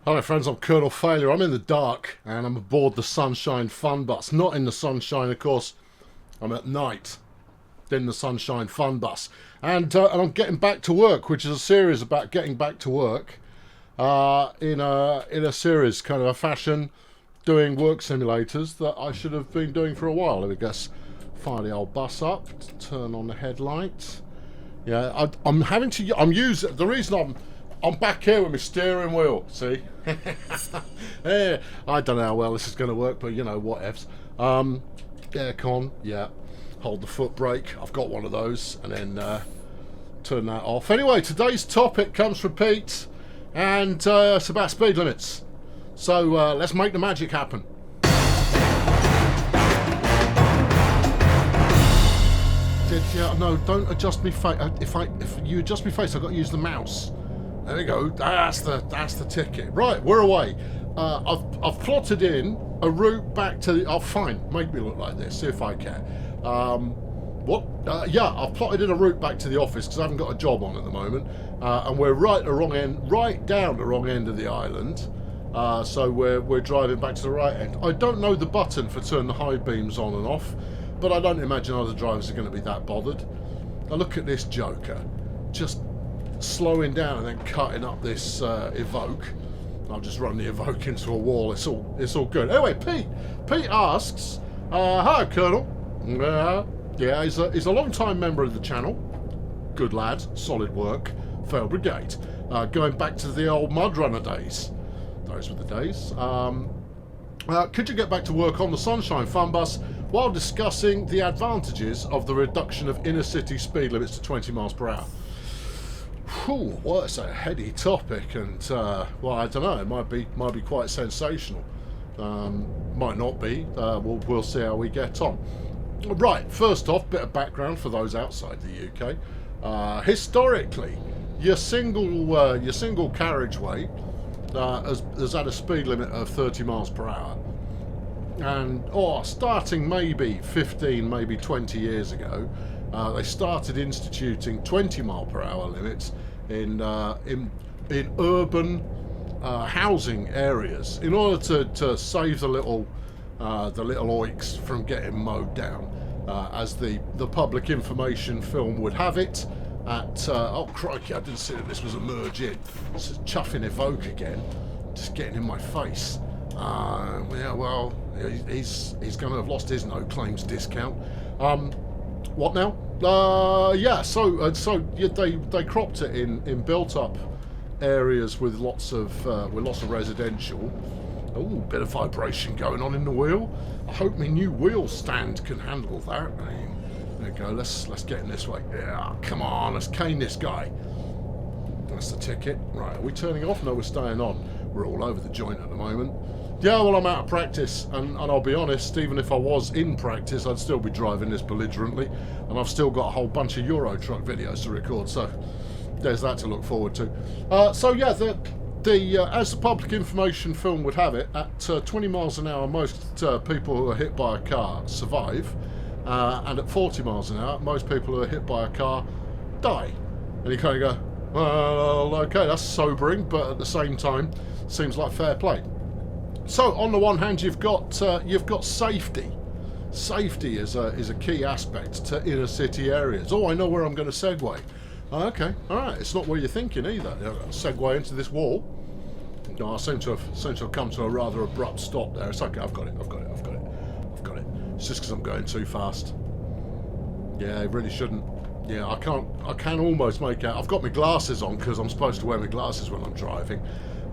Hello friends, I'm Colonel Failure. I'm in the dark and I'm aboard the Sunshine Funbus. Not in the sunshine, of course. I'm at night in the Sunshine Funbus. And I'm getting back to work, which is a series about getting back to work in a series, kind of a fashion, doing work simulators that I should have been doing for a while. Let me just fire the old bus up, turn on the headlights. Yeah, the reason I'm back here with my steering wheel, see? Yeah, I don't know how well this is going to work, but you know, whatevs. Aircon, yeah. Hold the foot brake. I've got one of those, and then turn that off. Anyway, today's topic comes from Pete, and it's about speed limits. So let's make the magic happen. Yeah, no, don't adjust me face. If you adjust me face, I've got to use the mouse. There we go. That's the ticket. Right, we're away. I've plotted in a route back to the. Oh, fine. Make me look like this. See if I can. Yeah, I've plotted in a route back to the office because I haven't got a job on at the moment, and we're right down the wrong end of the island. So we're driving back to the right end. I don't know the button for turning the high beams on and off, but I don't imagine other drivers are going to be that bothered. Now look at this joker, just slowing down and then cutting up this Evoque. I'll just run the Evoque into a wall. It's all good. Anyway, Pete asks, "Hi, Colonel. Yeah, he's a long-time member of the channel. Good lad, solid work. Failed brigade. Going back to the old mud runner days. Those were the days. Could you get back to work on the Sunshine Funbus while discussing the advantages of the reduction of inner-city speed limits to 20 miles per hour?" Whew, well, it's a heady topic, and well, I don't know. It might be quite sensational. Might not be. We'll see how we get on. Right. First off, bit of background for those outside the UK. Historically, your single carriageway has had a speed limit of 30 miles per hour, and starting maybe 15, maybe 20 years ago. They started instituting 20 mile per hour limits in urban housing areas in order to save the little oiks from getting mowed down, as the public information film would have it. Oh crikey! I didn't see that this was a merge in. This is chuffing Evoque again, just getting in my face. Yeah, well, he's going to have lost his no claims discount. What now? Yeah. So they cropped it in built-up areas with lots of residential. Oh, bit of vibration going on in the wheel. I hope my new wheel stand can handle that. There we go. Let's get in this way. Yeah. Come on. Let's cane this guy. That's the ticket. Right. Are we turning off? No, we're staying on. We're all over the joint at the moment. Yeah, well, I'm out of practice, and I'll be honest, even if I was in practice, I'd still be driving this belligerently, and I've still got a whole bunch of Euro truck videos to record, so there's that to look forward to. So yeah, as the public information film would have it, at 20 miles an hour, most people who are hit by a car survive, and at 40 miles an hour, most people who are hit by a car die. And you kind of go, well, okay, that's sobering, but at the same time, seems like fair play. So on the one hand, you've got safety. Safety is a key aspect to inner city areas. Oh, I know where I'm going to segue. Okay, all right. It's not where you're thinking either. Segue into this wall. No, I seem to have come to a rather abrupt stop there. It's okay. I've got it. It's just because I'm going too fast. Yeah, it really shouldn't. Yeah, I can almost make out. I've got my glasses on because I'm supposed to wear my glasses when I'm driving,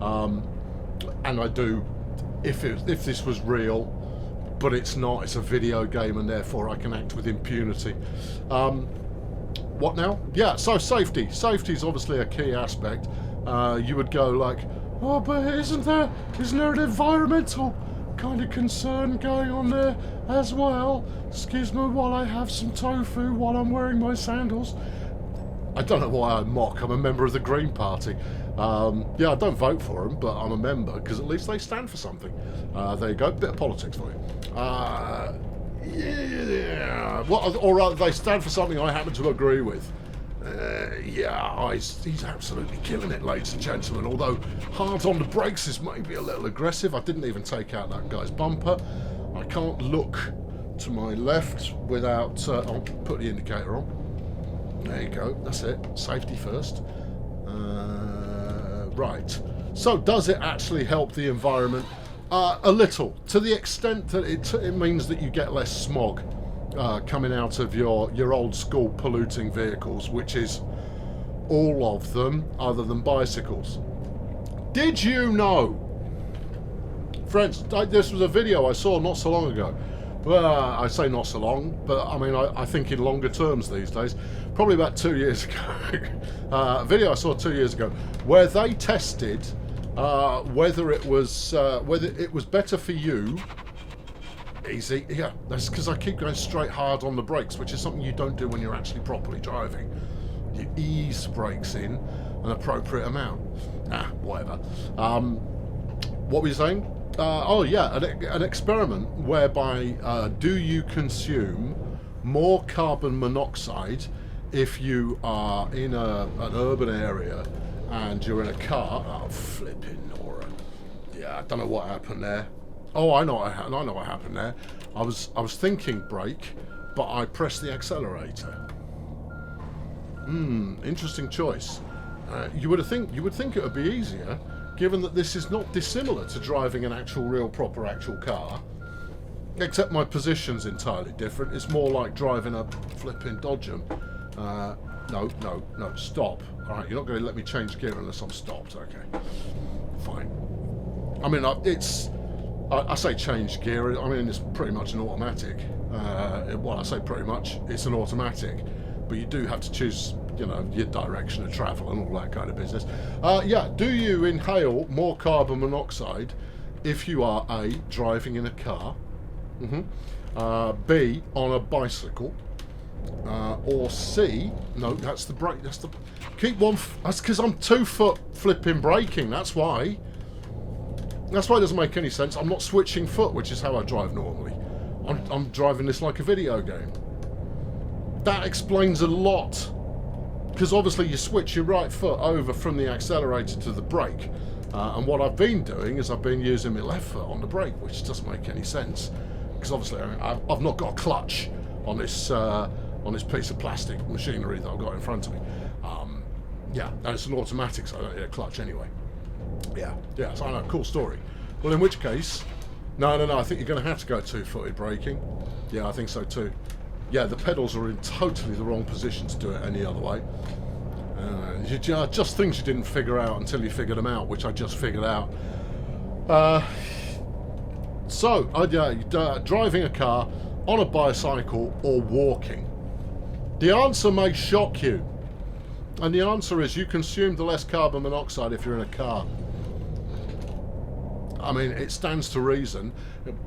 and I do. If this was real, but it's not, it's a video game, and therefore I can act with impunity. What now? Yeah, so safety is obviously a key aspect. You would go like, oh, but isn't there an environmental kind of concern going on there as well? Excuse me while I have some tofu while I'm wearing my sandals. I don't know why I mock. I'm a member of the Green Party. Yeah, I don't vote for them, but I'm a member because at least they stand for something. There you go, bit of politics for you. Yeah, well, or rather, they stand for something I happen to agree with. Yeah, he's absolutely killing it, ladies and gentlemen. Although hard on the brakes is maybe a little aggressive. I didn't even take out that guy's bumper. I can't look to my left without... I'll put the indicator on. There you go. That's it. Safety first. Right. So does it actually help the environment? A little. To the extent that it means that you get less smog coming out of your old school polluting vehicles, which is all of them other than bicycles. Did you know, friends, this was a video I saw not so long ago. Well, I say not so long, but I mean I think in longer terms these days, probably about 2 years ago. A video I saw 2 years ago where they tested whether it was better for you. Easy, yeah. That's because I keep going straight hard on the brakes, which is something you don't do when you're actually properly driving. You ease brakes in an appropriate amount. Whatever. What were you saying? Oh yeah, an experiment whereby do you consume more carbon monoxide if you are in an urban area and you're in a car? Oh, flipping Nora. Yeah, I don't know what happened there. Oh, I know what happened there. I was thinking brake, but I pressed the accelerator. Interesting choice. You would think it would be easier, given that this is not dissimilar to driving an actual car. Except my position's entirely different. It's more like driving a flipping Dodgem. No, stop. All right, you're not going to let me change gear unless I'm stopped. Okay, fine. I mean, I say change gear, I mean it's pretty much an automatic. Well, I say pretty much, it's an automatic. But you do have to choose, you know, your direction of travel and all that kind of business. Yeah, do you inhale more carbon monoxide if you are A, driving in a car, B, on a bicycle, or C, no, that's the brake, that's because I'm 2 foot flipping braking, that's why. That's why it doesn't make any sense. I'm not switching foot, which is how I drive normally. I'm driving this like a video game. That explains a lot. Because obviously you switch your right foot over from the accelerator to the brake. And what I've been doing is I've been using my left foot on the brake, which doesn't make any sense. Because obviously I've not got a clutch on this piece of plastic machinery that I've got in front of me. Yeah, and it's an automatic, so I don't need a clutch anyway. Yeah, so I know, cool story. Well, in which case, no, I think you're going to have to go 2-footed braking. Yeah, I think so too. Yeah, the pedals are in totally the wrong position to do it any other way. Just things you didn't figure out until you figured them out, which I just figured out. Driving a car, on a bicycle, or walking. The answer may shock you. And the answer is you consume the less carbon monoxide if you're in a car. I mean, it stands to reason,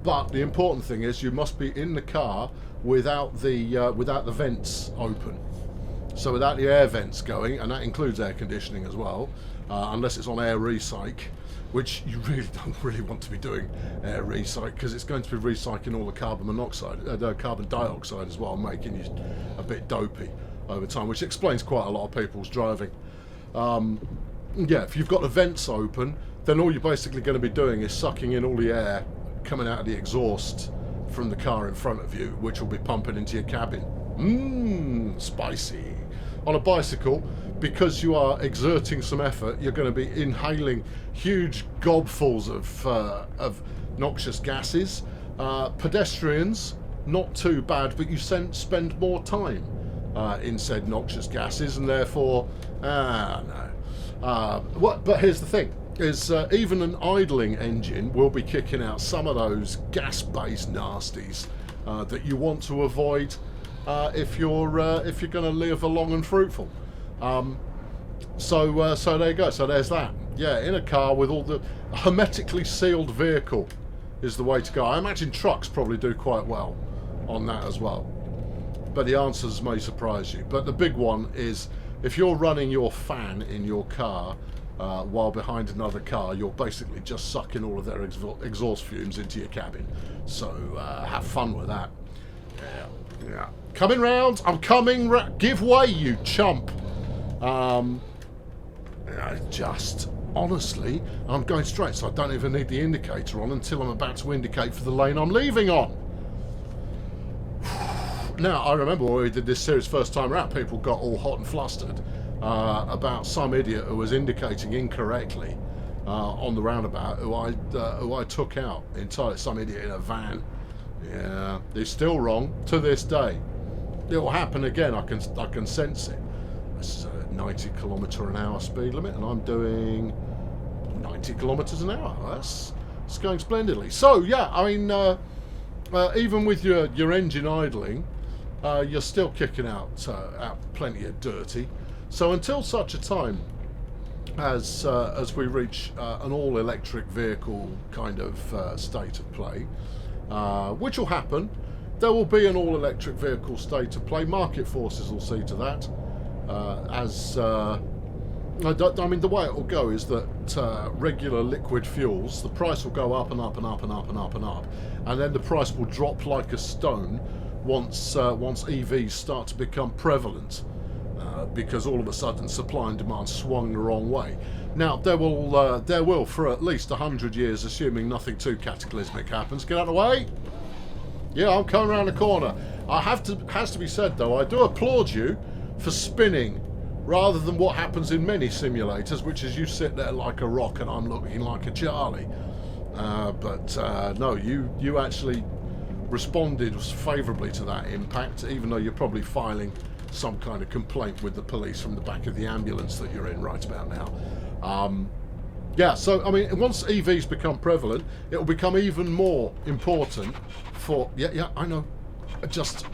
but the important thing is you must be in the car without the vents open. So without the air vents going, and that includes air conditioning as well, unless it's on air recyc, which you really don't really want to be doing air recyc, because it's going to be recycling all the carbon monoxide, the carbon dioxide as well, making you a bit dopey over time, which explains quite a lot of people's driving. Yeah, if you've got the vents open, then all you're basically going to be doing is sucking in all the air coming out of the exhaust from the car in front of you, which will be pumping into your cabin. Spicy. On a bicycle, because you are exerting some effort, you're going to be inhaling huge gobfuls of noxious gases. Pedestrians, not too bad, but you spend more time in said noxious gases, and therefore, no. But here's the thing, is even an idling engine will be kicking out some of those gas-based nasties that you want to avoid if you're going to live a long and fruitful. So there you go. So there's that. Yeah, in a car with all the hermetically sealed vehicle is the way to go. I imagine trucks probably do quite well on that as well. But the answers may surprise you. But the big one is if you're running your fan in your car while behind another car, you're basically just sucking all of their exhaust fumes into your cabin. So have fun with that. Yeah. Coming round. I'm coming. Give way, you chump. Just honestly, I'm going straight, so I don't even need the indicator on until I'm about to indicate for the lane I'm leaving on. Now, I remember when we did this series first time around, people got all hot and flustered about some idiot who was indicating incorrectly on the roundabout, who I took out entirely. Some idiot in a van. Yeah, they're still wrong to this day. It will happen again. I can sense it. This is a 90 km/h speed limit, and I'm doing 90 km/h. It's going splendidly. So yeah, I mean, even with your engine idling, you're still kicking out plenty of dirty. So until such a time as we reach an all-electric vehicle kind of state of play, which will happen, there will be an all-electric vehicle state of play. Market forces will see to that. I mean, the way it will go is that regular liquid fuels, the price will go up and up and up and up and up and up, and then the price will drop like a stone once EVs start to become prevalent, because all of a sudden supply and demand swung the wrong way. Now there will for at least 100 years, assuming nothing too cataclysmic happens. Get out of the way. Yeah, I'm coming around the corner. Has to be said though, I do applaud you for spinning rather than what happens in many simulators, which is you sit there like a rock and I'm looking like a Charlie. No, you actually responded favourably to that impact, even though you're probably filing some kind of complaint with the police from the back of the ambulance that you're in right about now. Yeah, so I mean, once EVs become prevalent, it will become even more important for... Yeah, I know. Just...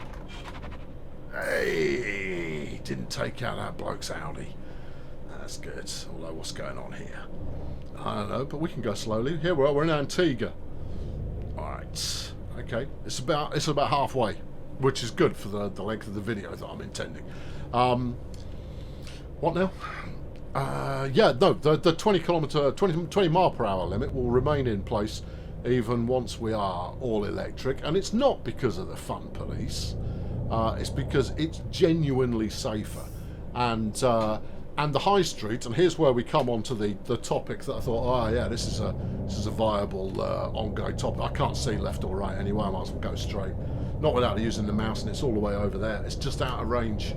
Hey, didn't take out that bloke's Audi. That's good. Although, what's going on here? I don't know, but we can go slowly. Here we are. We're in Antigua. All right. Okay. It's about halfway, which is good for the length of the video that I'm intending. What now? Yeah, no. The 20 mile per hour limit will remain in place even once we are all electric, and it's not because of the fun police. It's because it's genuinely safer, and the high street. And here's where we come on to the topic that I thought, oh yeah, this is a viable ongoing topic. I can't see left or right anyway. I might as well go straight, not without using the mouse, and it's all the way over there. It's just out of range.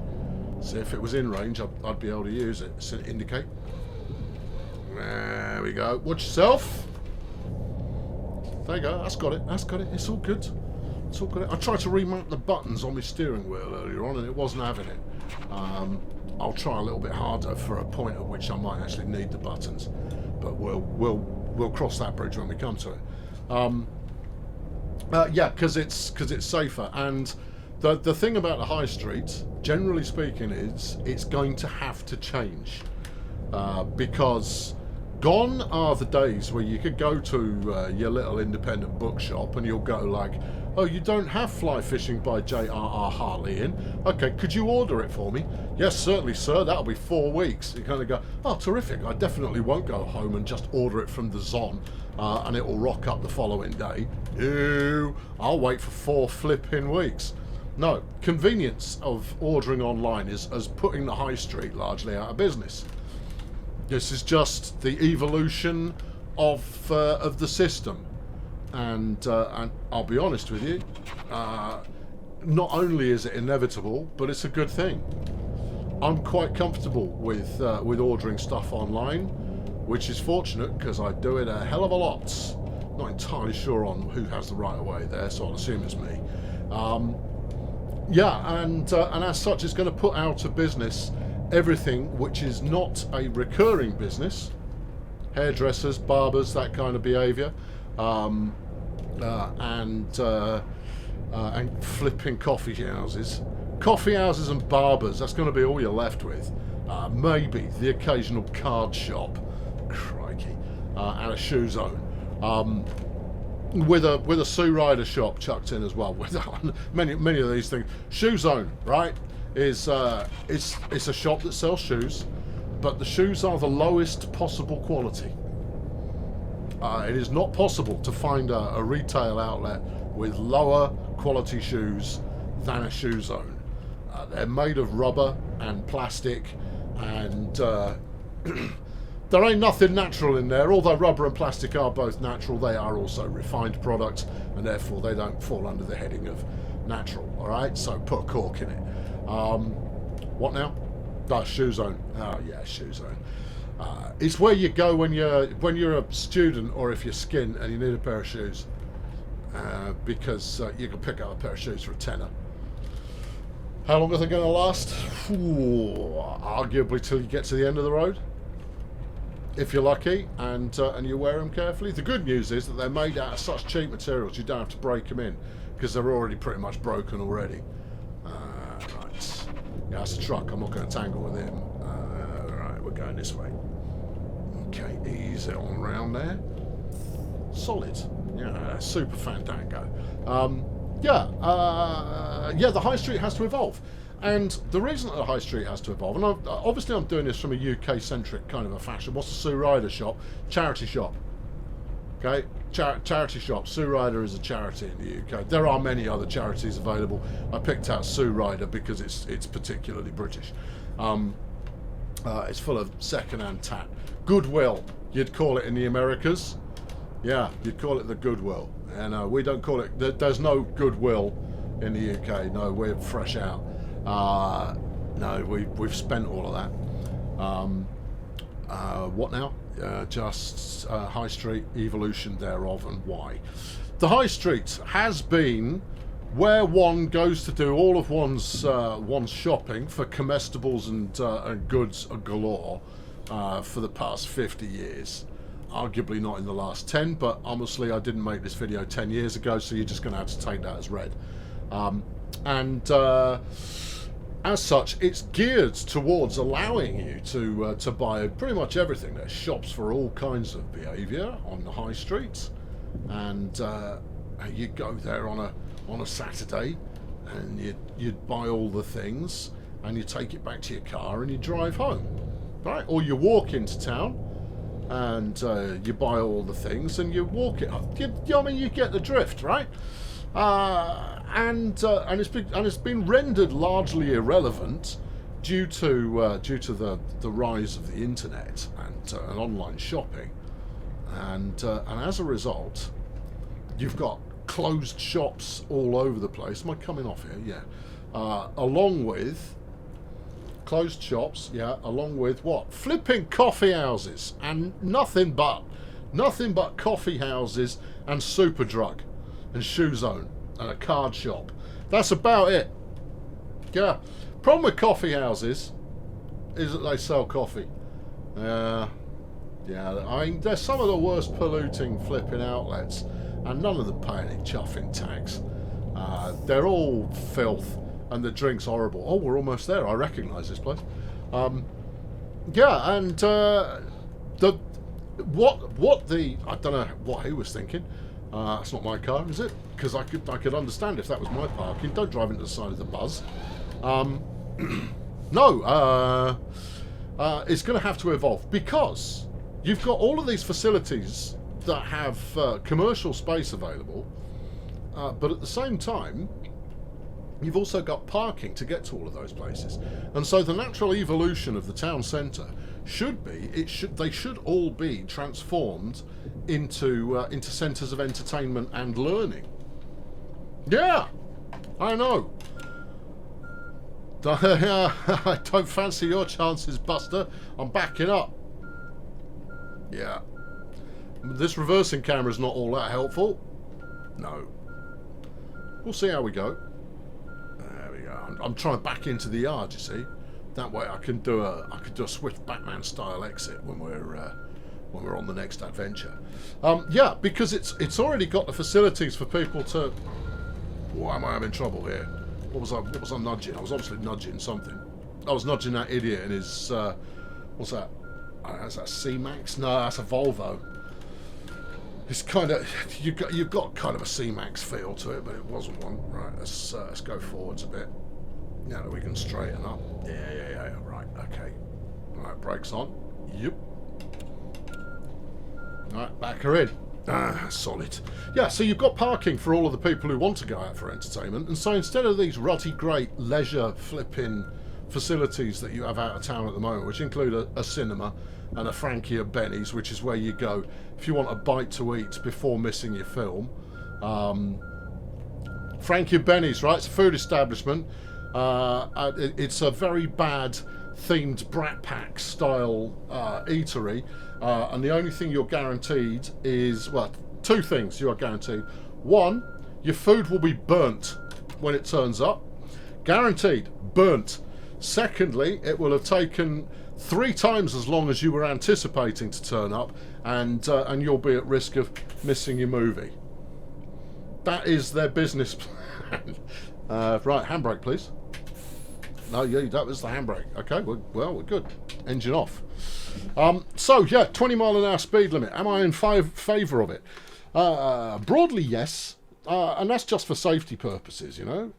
So if it was in range, I'd be able to use it. So indicate. There we go. Watch yourself. There you go. That's got it. It's all good. It's all good. I tried to remount the buttons on my steering wheel earlier on, and it wasn't having it. I'll try a little bit harder for a point at which I might actually need the buttons, but we'll cross that bridge when we come to it. Yeah, because it's safer, and the thing about the high street, generally speaking, is it's going to have to change, because gone are the days where you could go to your little independent bookshop and you'll go like, oh, you don't have Fly Fishing by J.R.R. Hartley in? Okay, could you order it for me? Yes, certainly, sir. That'll be 4 weeks. You kind of go, oh, terrific. I definitely won't go home and just order it from the Zon and it will rock up the following day. No, I'll wait for 4 flipping weeks. No, convenience of ordering online is putting the high street largely out of business. This is just the evolution of the system. And I'll be honest with you, not only is it inevitable, but it's a good thing. I'm quite comfortable with ordering stuff online, which is fortunate because I do it a hell of a lot. Not entirely sure on who has the right of way there, so I'll assume it's me. Yeah, and as such, it's going to put out of business everything which is not a recurring business. Hairdressers, barbers, that kind of behaviour. And flipping coffee houses and barbers. That's going to be all you're left with. Maybe the occasional card shop, crikey, and a shoe zone, with a Sue Ryder shop chucked in as well. With many of these things. Shoe zone, right, is it's a shop that sells shoes, but the shoes are the lowest possible quality. It is not possible to find a retail outlet with lower quality shoes than a shoe zone. They're made of rubber and plastic And there ain't nothing natural in there. Although rubber and plastic are both natural, they are also refined products, and therefore they don't fall under the heading of natural. All right, so put a cork in it. What now? Oh, shoe zone. Oh yeah, shoe zone. It's where you go when you're a student, or if you're skint and you need a pair of shoes, because you can pick up a pair of shoes for a tenner. How long are they going to last? Ooh, arguably till you get to the end of the road, if you're lucky, and you wear them carefully. The good news is that they're made out of such cheap materials you don't have to break them in, because they're already pretty much broken already. Right. Yeah, that's a truck. I'm not going to tangle with him. Right, we're going this way. Okay, ease it on round there. Solid. Yeah, super fandango. Yeah, the high street has to evolve. And the reason that the high street has to evolve, and obviously I'm doing this from a UK-centric kind of a fashion. What's the Sue Ryder shop? Charity shop. Okay, charity shop. Sue Ryder is a charity in the UK. There are many other charities available. I picked out Sue Ryder because it's particularly British. It's full of second-hand tat. Goodwill, you'd call it in the Americas. Yeah, you'd call it the Goodwill. And we don't call it... There's no Goodwill in the UK. No, we're fresh out. No, we've spent all of that. What now? Just high street, evolution thereof, and why. The high street has been where one goes to do all of one's shopping for comestibles and goods galore for the past 50 years. Arguably not in the last 10, but honestly I didn't make this video 10 years ago, so you're just going to have to take that as read. As such, it's geared towards allowing you to buy pretty much everything. There's shops for all kinds of behaviour on the high street, and you go there on a Saturday, and you'd buy all the things, and you take it back to your car and you drive home, right? Or you walk into town, and you buy all the things and you walk it home. I mean, you get the drift, right? And it's been rendered largely irrelevant due to the rise of the internet and online shopping, and as a result, you've got closed shops all over the place. Am I coming off here? Yeah. Along with closed shops, yeah. Along with what? Flipping coffee houses and nothing but coffee houses and Superdrug and Shoe Zone and a card shop. That's about it. Yeah. Problem with coffee houses is that they sell coffee. Yeah. I mean, they're some of the worst polluting flipping outlets, and none of them pay any chuffing tax. They're all filth, and the drink's horrible. Oh, we're almost there. I recognise this place. Yeah, and I don't know what he was thinking. It's not my car, is it? Because I could understand if that was my parking. Don't drive into the side of the buzz. No, it's going to have to evolve, because you've got all of these facilities that have commercial space available, but at the same time, you've also got parking to get to all of those places. And so the natural evolution of the town centre should be, they should all be transformed into centres of entertainment and learning. Yeah, I know. I don't fancy your chances, Buster. I'm backing up. Yeah. This reversing camera is not all that helpful. No. We'll see how we go. There we go. I'm trying to back into the yard, you see. That way I can do a swift Batman style exit when we're on the next adventure. Yeah, because it's already got the facilities for people to. Why am I having trouble here? What was I nudging? I was obviously nudging something. I was nudging that idiot in his what's that? Is that C-Max? No, that's a Volvo. It's kind of you've got kind of a C-Max feel to it, but it wasn't one. Right, let's go forwards a bit. Now that we can straighten up. Yeah. Right, okay. Right, brakes on. Yep. Right, back her in. Solid. Yeah, so you've got parking for all of the people who want to go out for entertainment, and so instead of these rutty great leisure flipping facilities that you have out of town at the moment, which include a cinema and a Frankie at Benny's, which is where you go if you want a bite to eat before missing your film. Frankie at Benny's, right? It's a food establishment. It's a very bad themed Brat Pack style eatery, and the only thing you're guaranteed is, well, two things you are guaranteed. One, your food will be burnt when it turns up. Guaranteed, burnt. Secondly, it will have taken 3 times as long as you were anticipating to turn up, and you'll be at risk of missing your movie. That is their business plan. Right, handbrake, please. No, yeah, that was the handbrake. Okay, well, we're good. Engine off. So, yeah, 20 mile an hour speed limit. Am I in favour of it? Broadly, yes. And that's just for safety purposes, you know.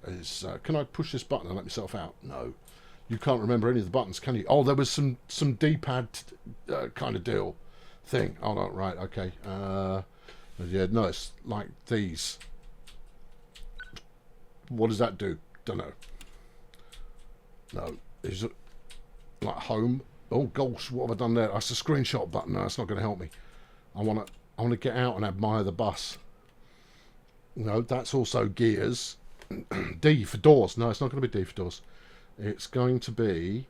Can I push this button and let myself out? No. You can't remember any of the buttons, can you? Oh, there was some D-pad kind of deal thing. Oh, no, right, okay. Yeah, no, it's like these. What does that do? Don't know. No, is it like home? Oh gosh, what have I done there? That's a screenshot button. No, that's not going to help me. I want to get out and admire the bus. No, that's also gears. D for doors. No, it's not going to be D for doors. It's going to be.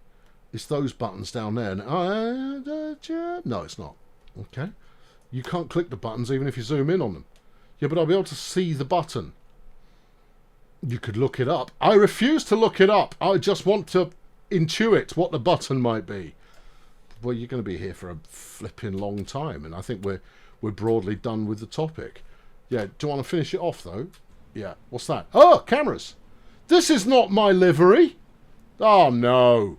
It's those buttons down there. No, it's not. Okay. You can't click the buttons even if you zoom in on them. Yeah, but I'll be able to see the button. You could look it up. I refuse to look it up. I just want to intuit what the button might be. Well, you're going to be here for a flipping long time, and I think we're broadly done with the topic. Yeah, do you want to finish it off, though? Yeah. What's that? Oh, cameras. This is not my livery. Oh, no.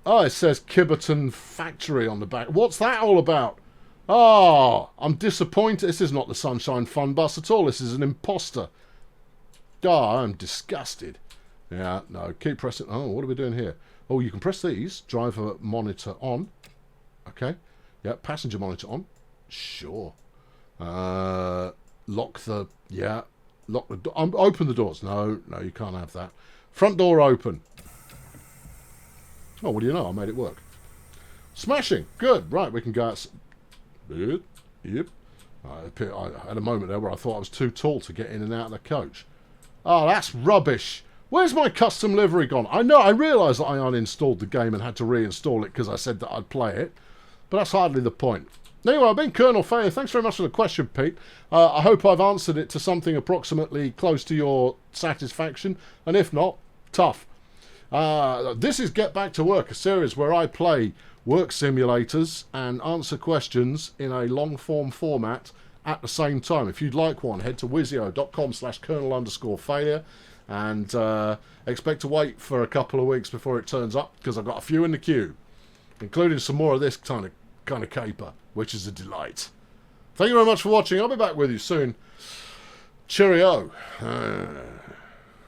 Oh, it says Kibberton Factory on the back. What's that all about? Oh, I'm disappointed. This is not the Sunshine Funbus at all. This is an imposter. Oh, I'm disgusted. Yeah, no, keep pressing. Oh, what are we doing here? Oh, you can press these. Driver monitor on. Okay. Yeah, passenger monitor on. Sure. Lock the... Yeah. Lock the door. Open the doors. No, you can't have that. Front door open. Oh, what do you know? I made it work. Smashing. Good. Right, we can go out. Yep. I had a moment there where I thought I was too tall to get in and out of the coach. Oh, that's rubbish. Where's my custom livery gone? I know, I realise that I uninstalled the game and had to reinstall it because I said that I'd play it. But that's hardly the point. Anyway, I've been Colonel Failure. Thanks very much for the question, Pete. I hope I've answered it to something approximately close to your satisfaction. And if not, tough. This is Get Back to Work, a series where I play work simulators and answer questions in a long-form format at the same time. If you'd like one, head to wizio.com/colonel_failure and expect to wait for a couple of weeks before it turns up because I've got a few in the queue, including some more of this kind of caper, which is a delight. Thank you very much for watching. I'll be back with you soon. Cheerio.